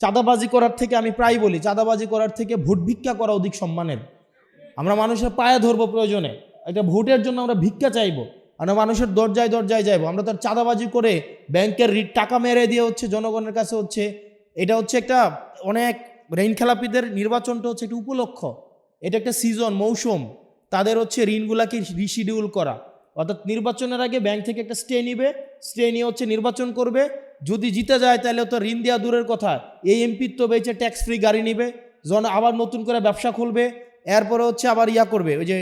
চাঁদাবাজি করার থেকে, আমি প্রায় বলি, চাঁদাবাজি করার থেকে ভোট ভিক্ষা করা অধিক সম্মানের। আমরা মানুষের পায়ে ধরবো প্রয়োজনে, এটা ভোটের জন্য আমরা ভিক্ষা চাইবো, আমরা মানুষের দরজায় দরজায় যাইবো। আমরা তার চাঁদাবাজি করে ব্যাংকের টাকা মেরে দিয়ে হচ্ছে জনগণের কাছে হচ্ছে, এটা হচ্ছে একটা অনেক ঋণ খেলাপিদের নির্বাচনটা হচ্ছে একটা উপলক্ষ, এটা একটা সিজন, মৌসুম, তাদের হচ্ছে ঋণগুলাকে রিশিডিউল করা। অর্থাৎ নির্বাচনের আগে ব্যাংক থেকে একটা স্টে নিবে, স্টে নিয়ে হচ্ছে নির্বাচন করবে, যদি জিতে যায় তাহলে তো ঋণ দেওয়া দূরের কথা, এই এমপির তো বেঁচে ট্যাক্স ফ্রি গাড়ি নিবে, আবার নতুন করে ব্যবসা খুলবে, এরপরে হচ্ছে আবার করবে, ওই যে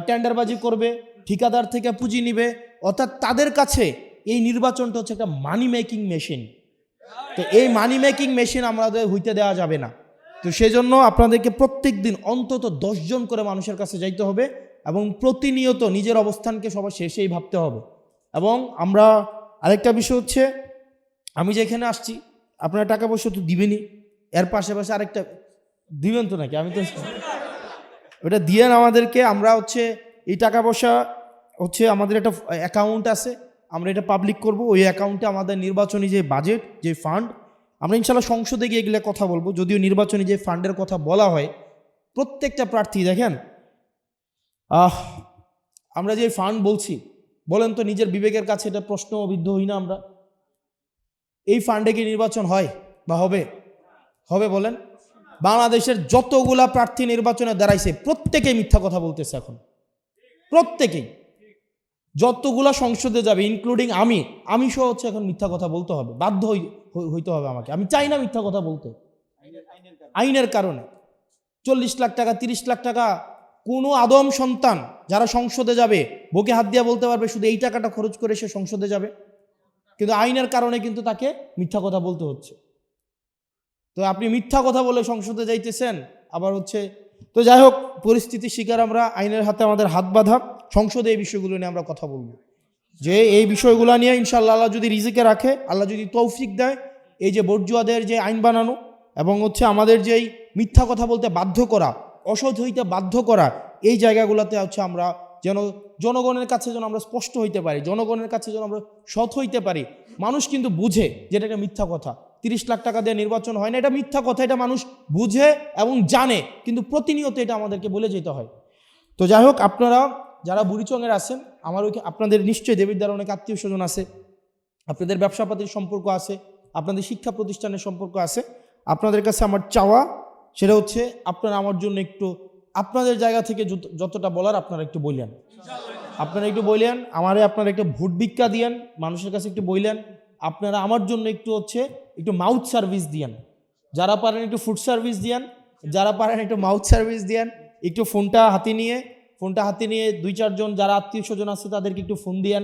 টেন্ডারবাজি করবে, ঠিকাদার থেকে পুঁজি নিবে। অর্থাৎ তাদের কাছে এই নির্বাচনটা হচ্ছে একটা মানি মেকিং মেশিন। তো এই মানি মেকিং মেশিন আমাদের হইতে দেওয়া যাবে না। তো সেজন্য আপনাদেরকে প্রত্যেক দিন অন্তত 10 জন করে মানুষের কাছে যাইতে হবে এবং প্রতিনিয়ত নিজের অবস্থানকে সবার শেষেই ভাবতে হবে। এবং আমরা আরেকটা বিষয় হচ্ছে, আমি যেখানে আসছি আপনারা টাকা পয়সা তো দিবেনই, এর পাশাপাশি আরেকটা দিবেন তো নাকি, আমি তো ওটা দিয়েন আমাদেরকে। আমরা হচ্ছে এই টাকা পয়সা হচ্ছে আমাদের একটা অ্যাকাউন্ট আছে, আমরা এটা পাবলিক করব, ওই অ্যাকাউন্টে আমাদের নির্বাচনী যে বাজেট, যে ফান্ড, আমরা ইনশাল্লাহ সংসদে গিয়ে এগুলো কথা বলবো। যদিও নির্বাচনী যে ফান্ডের কথা বলা হয়, প্রত্যেকটা প্রার্থী দেখেন, আমরা যে ফান্ড বলছি, বলেন তো নিজের বিবেকের কাছে এটা প্রশ্নবিদ্ধ হই না আমরা? এই ফান্ডে কি নির্বাচন হয় বা হবে? হবে বলেন? বাংলাদেশের যতগুলা প্রার্থী নির্বাচনে দাঁড়াইছে প্রত্যেকেই মিথ্যা কথা বলতেছে এখন, প্রত্যেকেই। যতগুলা সংসদে যাবে ইনক্লুডিং আমি সহ হচ্ছে এখন মিথ্যা কথা বলতে হবে, বাধ্য হইতে হবে আমাকে। আমি চাই না মিথ্যা কথা বলতে, আইনের কারণে। 40 লাখ টাকা 30 লাখ টাকা কোনো আদম সন্তান যারা সংসদে যাবে বুকে হাত দিয়ে বলতে পারবে শুধু এই টাকাটা খরচ করে সে সংসদে যাবে? কিন্তু আইনের কারণে কিন্তু তাকে মিথ্যা কথা বলতে হচ্ছে। তো আপনি মিথ্যা কথা বলে সংসদে যাইতেছেন আবার হচ্ছে। তো যাই হোক, পরিস্থিতির শিকার আমরা, আইনের হাতে আমাদের হাত বাঁধা। সংসদে এই বিষয়গুলো নিয়ে আমরা কথা বলবো, যে এই বিষয়গুলো নিয়ে ইনশাআল্লাহ আল্লাহ যদি রিজিকে রাখে, আল্লাহ যদি তৌফিক দেয়, এই যে বর্জুয়াদের যে আইন বানানো এবং হচ্ছে আমাদের যেই মিথ্যা কথা বলতে বাধ্য করা, অসৎ হইতে বাধ্য করা, এই জায়গাগুলোতে হচ্ছে আমরা যেন জনগণের কাছে যেন আমরা স্পষ্ট হইতে পারি, জনগণের কাছে যেন আমরা সৎ হইতে পারি। মানুষ কিন্তু বুঝে যেটা একটা মিথ্যা কথা, 30 লাখ টাকা দিয়ে নির্বাচন হয় না, এটা মিথ্যা কথা, এটা মানুষ বুঝে এবং জানে, কিন্তু প্রতিনিয়ত এটা আমাদেরকে বলে যেতে হয়। তো যাই হোক, আপনারা যারা বুড়িচংয়ের আছেন, আমার আপনাদের নিশ্চয়ই দেবিদ্বার অনেক আত্মীয় স্বজন আছে, আপনাদের ব্যবসাপাতির সম্পর্ক আছে, আপনাদের শিক্ষা প্রতিষ্ঠানের সম্পর্ক আছে। আপনাদের কাছে আমার চাওয়া সেটা হচ্ছে, আপনারা আমার জন্য একটু আপনাদের জায়গা থেকে যতটা বলার আপনারা একটু বললেন, আপনারা একটু বললেন আমারে, আপনারা একটু ভোট ভিক্ষা দিয়েন, মানুষের কাছে একটু বললেন। আপনারা আমার জন্য একটু হচ্ছে একটু মাউথ সার্ভিস দিয়েন, যারা পারেন একটু ফুড সার্ভিস দিয়েন, যারা পারেন একটু মাউথ সার্ভিস দিয়েন। একটু ফোনটা হাতে নিয়ে 2-4 জন যারা আত্মীয় স্বজন আছে তাদেরকে একটু ফোন দিয়েন।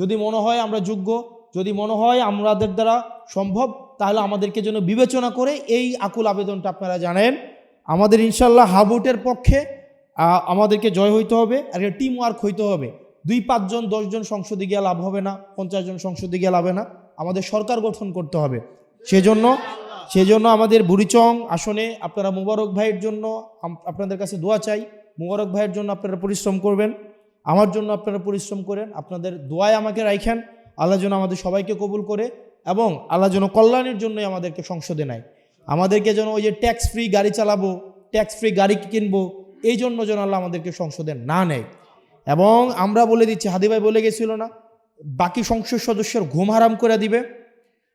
যদি মনে হয় আমরা যোগ্য, যদি মনে হয় আমাদের দ্বারা সম্ভব, তাহলে আমাদেরকে যেন বিবেচনা করে এই আকুল আবেদনটা আপনারা জানেন। আমাদের ইনশাল্লাহ হাবুটের পক্ষে আমাদেরকে জয় হইতে হবে, আর একটা টিম ওয়ার্ক হইতে হবে। 2-5 জন 10 জন সংসদে গিয়ে লাভ হবে না, 50 জন সংসদে গিয়ে লাভ হবে না, আমাদের সরকার গঠন করতে হবে। সেজন্য আমাদের বুড়িচং আসনে আপনারা মুবারক ভাইয়ের জন্য আপনাদের কাছে দোয়া চাই। মুবারক ভাইয়ের জন্য আপনারা পরিশ্রম করবেন, আমার জন্য আপনারা পরিশ্রম করেন, আপনাদের দোয়ায় আমাকে রাখেন। আল্লাহ যেন আমাদের সবাইকে কবুল করে এবং আল্লাহ যেন কল্যাণের জন্যই আমাদেরকে সংসদে নেয়। আমাদেরকে যেন ওই যে ট্যাক্স ফ্রি গাড়ি চালাবো, ট্যাক্স ফ্রি গাড়ি কিনবো, এই জন্য যেন আল্লাহ আমাদেরকে সংসদে না নেয়। এবং আমরা বলে দিচ্ছি, হাদি ভাই বলে গেছিল না, বাকি সংসদ সদস্যের ঘুম হারাম করে দিবে।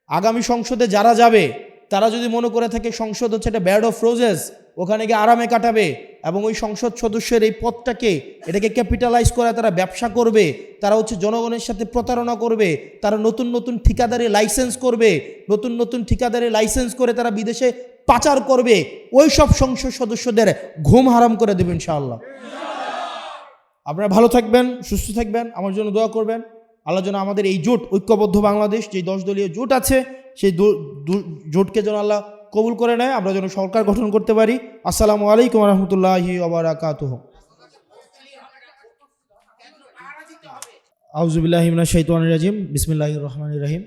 আগামী সংসদে যারা যাবে তারা যদি মনে করে থাকে সংসদ হচ্ছে একটা ব্যাড অফ রোজেস, ওখানে গিয়ে আরামে কাটাবে এবং ওই সংসদ সদস্যের এই পদটাকে এটাকে ক্যাপিটালাইজ করে তারা ব্যবসা করবে, তারা হচ্ছে জনগণের সাথে প্রতারণা করবে, তারা নতুন নতুন ঠিকাদারি লাইসেন্স করবে, নতুন নতুন ঠিকাদারি লাইসেন্স করে তারা বিদেশে পাচার করবে, ওই সব সংসদ সদস্যদের ঘুম হারাম করে দেবেন ইনশাআল্লাহ। আপনারা ভালো থাকবেন, সুস্থ থাকবেন, আমার জন্য দোয়া করবেন। আল্লাহ যেন আমাদের এই জোট, ঐক্যবদ্ধ বাংলাদেশ যে 10 দলীয় জোট আছে, সেই জোটকে যেন আল্লাহ কবুল করে নেয়, আমরা যেন সরকার গঠন করতে পারি। আসসালামু আলাইকুম ওয়া রাহমাতুল্লাহি ওয়া বারাকাতুহু। আউযু বিল্লাহি মিনাশ শাইতানির রাজিম, বিসমিল্লাহির রহমানির রহিম।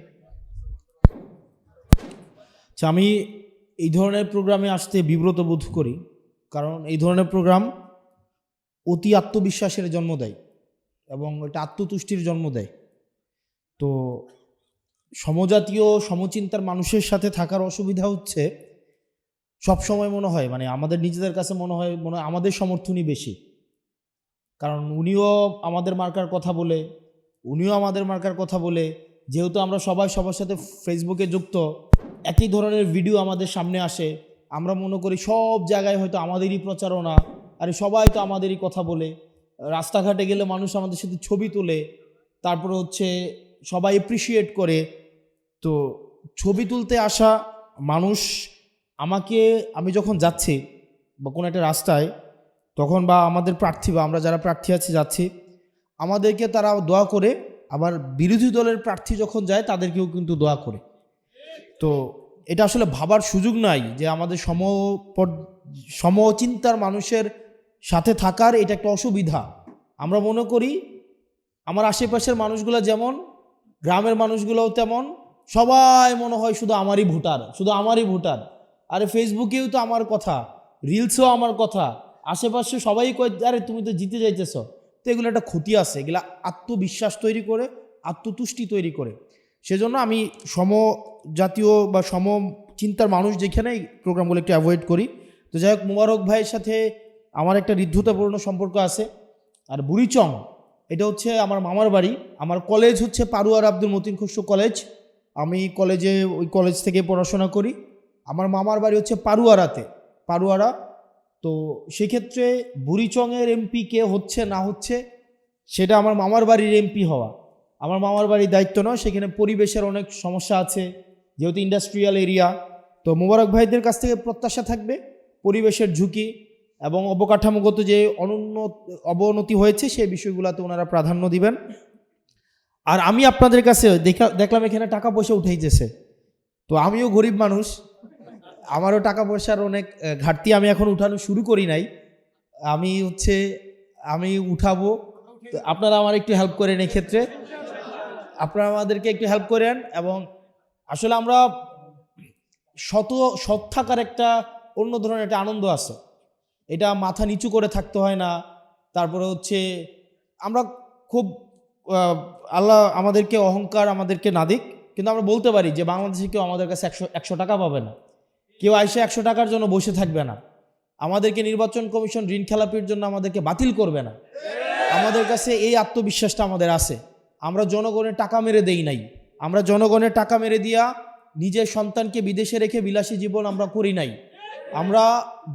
আমি এই ধরনের প্রোগ্রামে আসতে বিব্রত বোধ করি, কারণ এই ধরনের প্রোগ্রাম অতি আত্মবিশ্বাসের জন্ম দেয় এবং এটা আত্মতুষ্টির জন্ম দেয়। তো সমজাতীয় সমচিন্তার মানুষের সাথে থাকার অসুবিধা হচ্ছে সব সময় মনে হয় মানে আমাদের নিজেদের কাছে মনে হয় আমাদের সমর্থনই বেশি, কারণ উনিও আমাদের মার্কার কথা বলে, উনিও আমাদের মার্কার কথা বলে, যেহেতু আমরা সবাই সবার সাথে ফেসবুকে যুক্ত, একই ধরনের ভিডিও আমাদের সামনে আসে, আমরা মনে করি সব জায়গায় হয়তো আমাদেরই প্রচারণা, আরে সবাই তো আমাদেরই কথা বলে, রাস্তাঘাটে গেলে মানুষ আমাদের সাথে ছবি তোলে, তারপরে হচ্ছে সবাই এপ্রিসিয়েট করে। তো ছবি তুলতে আসা মানুষ আমি যখন যাচ্ছি বা কোনো একটা রাস্তায়, তখন বা আমাদের প্রার্থী বা আমরা যারা প্রার্থী আছি যাচ্ছি, আমাদেরকে তারা দোয়া করে, আবার বিরোধী দলের প্রার্থী যখন যায় তাদেরকেও কিন্তু দোয়া করে। তো এটা আসলে ভাবার সুযোগ নাই যে আমাদের সমচিন্তার মানুষের সাথে থাকার এটা একটা অসুবিধা। আমরা মনে করি আমার আশেপাশের মানুষগুলো যেমন, গ্রামের মানুষগুলোও তেমন, সবাই মনে হয় শুধু আমারই ভোটার। আরে ফেসবুকেও তো আমার কথা, রিলসও আমার কথা, আশেপাশে সবাই কয় আরে তুমি তো জিতে যাইতেছ। তো এগুলো একটা ক্ষতি আছে, এগুলো আত্মবিশ্বাস তৈরি করে, আত্মতুষ্টি তৈরি করে। সেজন্য আমি সমজাতীয় বা সমচিন্তার মানুষ যেখানে এই প্রোগ্রামগুলো একটু অ্যাভয়েড করি। তো যাই হোক, মোবারক ভাইয়ের সাথে আমার একটা হৃদ্যতাপূর্ণ সম্পর্ক আছে। আর বুড়িচং এটা হচ্ছে আমার মামার বাড়ি। আমার কলেজ হচ্ছে পারুয়ার আব্দুল মতিন খসরু কলেজ, আমি ওই কলেজ থেকে পড়াশোনা করি। আমার মামার বাড়ি হচ্ছে পারুয়ারা। তো সেক্ষেত্রে বুড়িচংয়ের এমপি কে হচ্ছে না হচ্ছে সেটা আমার মামার বাড়ির এমপি হওয়া আমার মামার বাড়ির দায়িত্ব নয়। সেখানে পরিবেশের অনেক সমস্যা আছে, যেহেতু ইন্ডাস্ট্রিয়াল এরিয়া। তো মোবারক ভাইদের কাছ থেকে প্রত্যাশা থাকবে পরিবেশের ঝুঁকি এবং অবকাঠামোগত যে অবনতি হয়েছে সেই বিষয়গুলোতে ওনারা প্রাধান্য দিবেন। আর আমি আপনাদের কাছে দেখলাম এখানে টাকা পয়সা উঠাইতেছে, তো আমিও গরিব মানুষ, আমারও টাকা পয়সার অনেক ঘাটতি, আমি এখন উঠানো শুরু করি নাই। আমি উঠাবো, আপনারা আমার একটু হেল্প করেন, এই ক্ষেত্রে আপনারা আমাদেরকে একটু হেল্প করেন। এবং আসলে আমরা সৎ থাকার একটা অন্য ধরনের একটা আনন্দ আছে, এটা মাথা নিচু করে থাকতে হয় না। তারপরে হচ্ছে আমরা খুব আল্লাহ আমাদেরকে অহংকার আমাদেরকে না দিক, কিন্তু আমরা বলতে পারি যে বাংলাদেশে কেউ আমাদের কাছে 100 টাকা পাবে না, কেউ আইসে 100 টাকার জন্য বসে থাকবে না, আমাদেরকে নির্বাচন কমিশন ঋণ খেলাপির জন্য আমাদেরকে বাতিল করবে না। আমাদের কাছে এই আত্মবিশ্বাসটা আমাদের আছে। আমরা জনগণের টাকা মেরে দেই নাই, আমরা জনগণের টাকা মেরে দিয়া নিজের সন্তানকে বিদেশে রেখে বিলাসী জীবন আমরা করি নাই। আমরা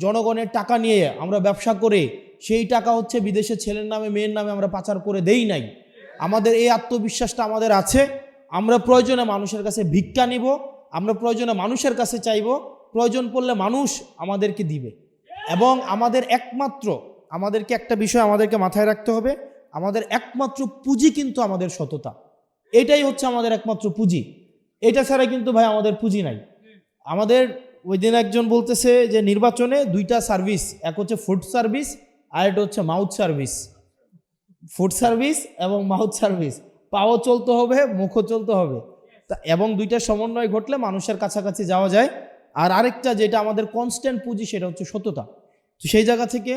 জনগণের টাকা নিয়ে আমরা ব্যবসা করে সেই টাকা হচ্ছে বিদেশে ছেলের নামে মেয়ের নামে আমরা পাচার করে দেই নাই। আমাদের এই আত্মবিশ্বাসটা আমাদের আছে। আমরা প্রয়োজনে মানুষের কাছে ভিক্ষা নিব, আমরা প্রয়োজনে মানুষের কাছে চাইব, প্রয়োজন পড়লে মানুষ আমাদেরকে দিবে। এবং আমাদেরকে একটা বিষয় আমাদেরকে মাথায় রাখতে হবে, আমাদের একমাত্র পুঁজি কিন্তু আমাদের সততা। এটাই হচ্ছে আমাদের একমাত্র পুঁজি, এটা ছাড়া কিন্তু ভাই আমাদের পুঁজি নাই। আমাদের ওই দিন একজন বলতেছে যে নির্বাচনে 2টা সার্ভিস, এক হচ্ছে ফুড সার্ভিস আর এটা হচ্ছে মাউথ সার্ভিস। ফুড সার্ভিস এবং মাউথ সার্ভিস, পাও চলতে হবে, মুখও চলতে হবে, এবং 2টার সমন্বয় ঘটলে মানুষের কাছাকাছি যাওয়া যায়। আর আরেকটা যেটা আমাদের কনস্ট্যান্ট পুঁজি সেটা হচ্ছে সততা। তো সেই জায়গা থেকে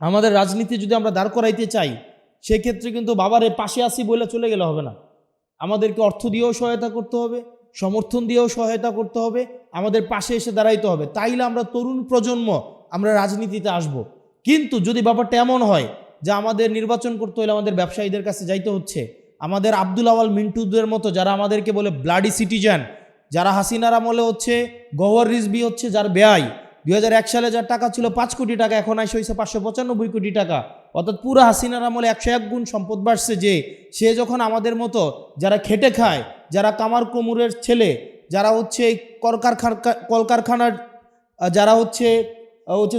আমাদের রাজনীতি যদি আমরা দাঁড় করাইতে চাই, সেক্ষেত্রে কিন্তু বাবারে পাশে আসি বলে চলে গেলে হবে না, আমাদেরকে অর্থ দিয়েও সহায়তা করতে হবে, সমর্থন দিয়েও সহায়তা করতে হবে, আমাদের পাশে এসে দাঁড়াইতে হবে। তাইলে আমরা তরুণ প্রজন্ম আমরা রাজনীতিতে আসব। কিন্তু যদি ব্যাপারটা এমন হয় যে আমাদের নির্বাচন করতে হলে আমাদের ব্যবসায়ীদের কাছে যাইতে হচ্ছে, আমাদের আব্দুল আওয়াল মিন্টুদের মতো যারা আমাদেরকে বলে ব্লাডি সিটিজেন, যারা হাসিনার আমলে হচ্ছে গওহর রিজভী হচ্ছে যার ব্যয় 2001 সালে যার টাকা ছিল 5 কোটি টাকা, এখন আসে হয়েছে 595 কোটি টাকা, অর্থাৎ পুরো হাসিনার আমলে 101 গুণ সম্পদ বাড়ছে। সে যখন আমাদের মতো যারা খেটে খায়, যারা কামার কোমরের ছেলে, যারা হচ্ছে কলকারখানার যারা হচ্ছে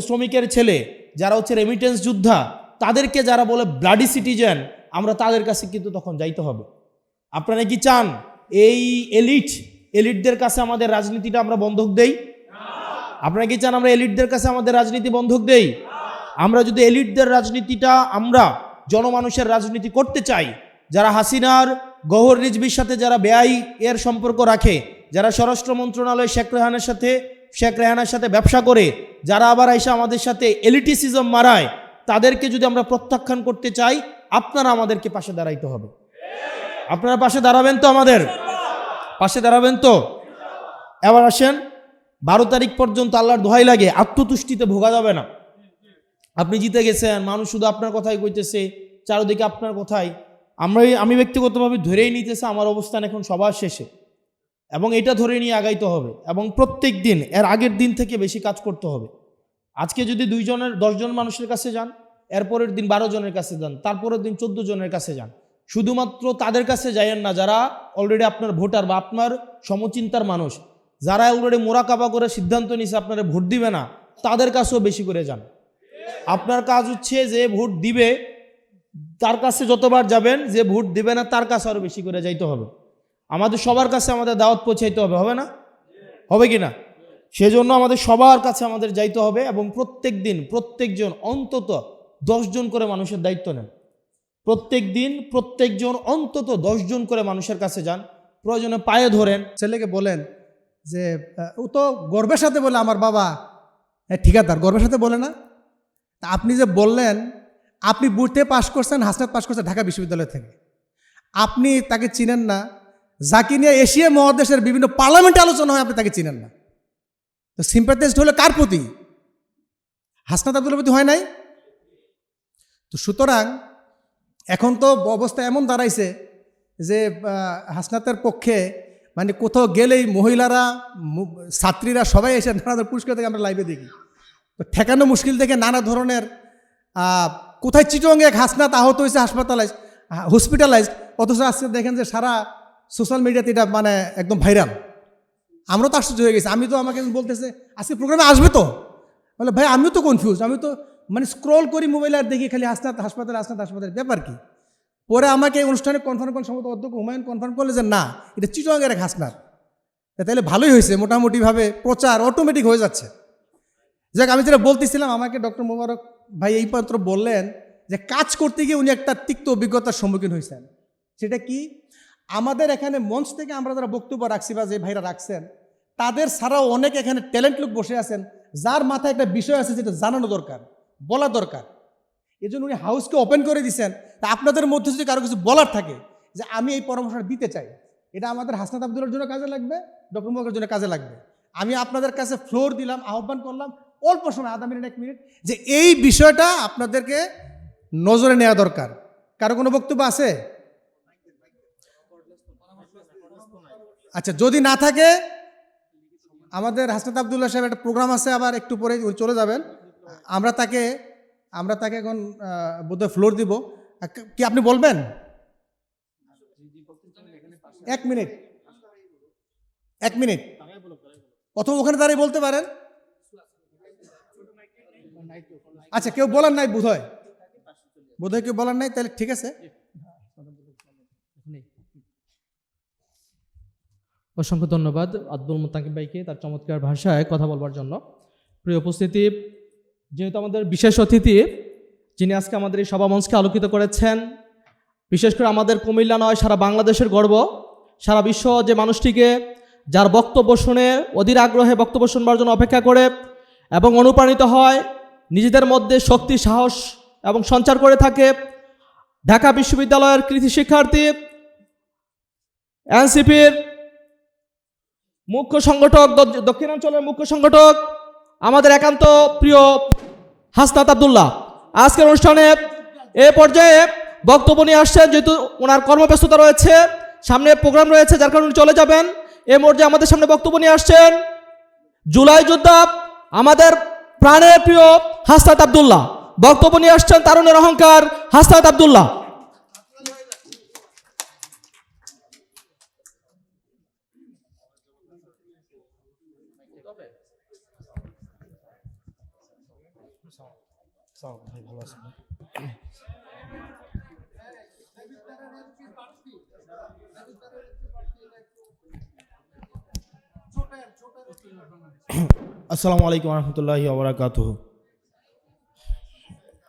শ্রমিকের ছেলে, যারা হচ্ছে রেমিটেন্স যোদ্ধা, তাদেরকে যারা বলে ব্লাডি সিটিজেন, আমরা তাদের কাছে কিন্তু তখন যাইতে হবে। আপনারা কি চান এই এলিটদের কাছে আমাদের রাজনীতিটা আমরা বন্ধক দেই? আপনারা কি চান আমরা এলিটদের কাছে আমাদের রাজনীতি বন্ধক দেই? আমরা যদি এলিটদের রাজনীতিটা আমরা জনমানুষের রাজনীতি করতে চাই, যারা হাসিনার গওহর রিজভির সাথে যারা বেআই এর সম্পর্ক রাখে, যারা স্বরাষ্ট্র মন্ত্রণালয় শেখ রেহানার সাথে ব্যবসা করে, যারা আবার আইসা আমাদের সাথে এলিটিসিজম মারায়, তাদেরকে যদি আমরা প্রত্যাখ্যান করতে চাই, আপনারা আমাদেরকে পাশে দাঁড়াইতে হবে। আপনারা পাশে দাঁড়াবেন তো? আমাদের পাশে দাঁড়াবেন তো? এবার আসেন, 12 তারিখ পর্যন্ত আল্লাহর দোহাই লাগে আত্মতুষ্টিতে ভোগা যাবে না। আপনি জিতে গেছেন, মানুষ শুধু আপনার কথাই কইতেছে, চারদিকে আপনার কথাই। আমি ব্যক্তিগতভাবে ধরেই নিতেছে আমার অবস্থান এখন সবার শেষে, এবং এটা ধরে নিয়ে আগাইতে হবে, এবং প্রত্যেক দিন এর আগের দিন থেকে বেশি কাজ করতে হবে। আজকে যদি 10 জন মানুষের কাছে যান, এরপরের দিন 12 জনের কাছে যান, তারপরের দিন 14 জনের কাছে যান। শুধুমাত্র তাদের কাছে যাইয়েন না যারা অলরেডি আপনার ভোটার বা আপনার সমচিন্তার মানুষ, যারা অলরেডি মোরাকাবা করে সিদ্ধান্ত নিছে আপনারা ভোট দিবে না, তাদের কাছেও বেশি করে যান। আপনার কাজ হচ্ছে যে ভোট দিবে তার কাছে যতবার যাবেন, যে ভোট দিবে না তার কাছে আরো বেশি করে যাইতে হবে। আমাদের সবার কাছে আমাদের দাওয়াত পৌঁছাইতে হবে, হবে না? হবে কি না? সেজন্য আমাদের সবার কাছে আমাদের যাইতে হবে, এবং প্রত্যেক দিন প্রত্যেকজন অন্তত 10 জন করে মানুষের দায়িত্ব নেন। প্রত্যেক দিন প্রত্যেকজন অন্তত 10 জন করে মানুষের কাছে যান, প্রয়োজনে পায়ে ধরেন। ছেলেকে বলেন যে ও তো গর্বের সাথে বলে আমার বাবা ঠিকাদার, গর্বের সাথে বলে না। তা আপনি যে বললেন আপনি বুথে পাশ করছেন, হাসনাত পাশ করছেন ঢাকা বিশ্ববিদ্যালয় থেকে, আপনি তাকে চিনেন না। যাকে নিয়ে এশিয়া মহাদেশের বিভিন্ন পার্লামেন্টে আলোচনা হয় আপনি তাকে চিনেন না। তো সিম্প্যাথাইজড হলে কার প্রতি? হাসনাত আব্দুল্লাহর প্রতি হয় নাই? তো সুতরাং এখন তো অবস্থা এমন দাঁড়াইছে যে হাসনাতের পক্ষে মানে কোথাও গেলেই মহিলারা, ছাত্রীরা সবাই এসে নানা পুরস্কার থেকে আমরা লাইভে দেখি। তো ঠেকানো মুশকিল থেকে নানা ধরনের কোথায় চিটংয়ে এক হাসনাত আহত হয়েছে, হসপিটালাইজড, অথচ আজকে দেখেন যে সারা সোশ্যাল মিডিয়াতে এটা মানে একদম ভাইরাল। আমরা তো আশ্চর্য হয়ে গেছি। আমি তো আমাকে বলতেছে আজকে প্রোগ্রামে আসবে তো, বলে ভাই আমিও তো কনফিউজ, আমি তো মানে স্ক্রল করি মোবাইল আর দেখি খালি হাসনাত হাসপাতাল, ব্যাপার কি? পরে আমাকে অনুষ্ঠানে কনফার্ম করলেন, সম্ভবত অধ্যক্ষ হুমায়ুন কনফার্ম করলে যে না, এটা চিটংয়ের এক হাসনাত। তাহলে ভালোই হয়েছে, মোটামুটিভাবে প্রচার অটোমেটিক হয়ে যাচ্ছে। যাক, আমি যেটা বলতেছিলাম, আমাকে ডক্টর মোবারক ভাই এই মাত্র বললেন যে কাজ করতে গিয়ে উনি একটা তিক্ত অভিজ্ঞতার সম্মুখীন হয়েছেন। সেটা কি? আমাদের এখানে মঞ্চ থেকে আমরা যারা বক্তব্য রাখছি বা যে ভাইরা রাখছেন, তাদের ছাড়াও অনেক এখানে ট্যালেন্ট লোক বসে আছেন, যার মাথায় একটা বিষয় আছে যেটা জানানো দরকার, বলা দরকার। এই জন্য উনি হাউসকে ওপেন করে দিচ্ছেন। তা আপনাদের মধ্যে যদি কারো কিছু বলার থাকে যে আমি এই পরামর্শটা দিতে চাই, এটা আমাদের হাসনাত আব্দুল্লাহর জন্য কাজে লাগবে, ডক্টর মোবারকের জন্য কাজে লাগবে। আমি আপনাদের কাছে ফ্লোর দিলাম, আহ্বান করলাম অল্প সময়, আধা মিনিট 1 মিনিট, যে এই বিষয়টা আপনাদেরকে নজরে নেওয়া দরকার। কারো কোনো বক্তব্য আছে? আচ্ছা, যদি না থাকে, আমাদের হাসনাত আব্দুল্লাহ সাহেব একটা প্রোগ্রাম আছে, আবার একটু পরে চলে যাবেন। আমরা তাকে এখন বোধহয় ফ্লোর দিব। কি আপনি বলবেন? 1 মিনিট, 1 মিনিট, অথবা ওখানে দাঁড়িয়ে বলতে পারেন। আচ্ছা, কেউ বলার নাই বোধহয় কেউ বলার নাই, তাহলে ঠিক আছে। অসংখ্য ধন্যবাদ আব্দুল মুত্তাকিব ভাইকে তার চমৎকার ভাষায় কথা বলবার জন্য। প্রিয় উপস্থিতি, যেহেতু আমাদের বিশেষ অতিথি যিনি আজকে আমাদের এই সভা মঞ্চকে আলোকিত করেছেন, বিশেষ করে আমাদের কুমিল্লা নয় সারা বাংলাদেশের গর্ব, সারা বিশ্ব যে মানুষটিকে যার বক্তব্য শুনে অধীর আগ্রহে বক্তব্য শুনবার জন্য অপেক্ষা করে এবং অনুপ্রাণিত হয়, নিজেদের মধ্যে শক্তি, সাহস এবং সঞ্চার করে থাকে, ঢাকা বিশ্ববিদ্যালয়ের কৃতি শিক্ষার্থী, এনসিপির মুখ্য সংগঠক, দক্ষিণাঞ্চলের মুখ্য সংগঠক, আমাদের একান্ত প্রিয় হাসনাত আব্দুল্লাহ আজকের অনুষ্ঠানে এ পর্যায়ে বক্তব্য নিয়ে আসছেন। যেহেতু ওনার কর্মব্যস্ততা রয়েছে, সামনে প্রোগ্রাম রয়েছে, যার কারণে চলে যাবেন। এই পর্যায়ে আমাদের সামনে বক্তব্য নিয়ে আসছেন জুলাই যোদ্ধা, আমাদের প্রাণের প্রিয় হাসনাত আব্দুল্লাহ। বক্তব্য নিয়ে আসছেন তারুণের অহংকার হাসনাত আব্দুল্লাহ। আসসালামু আলাইকুম রহমতুল্লাহি ওয়া বারাকাতুহু।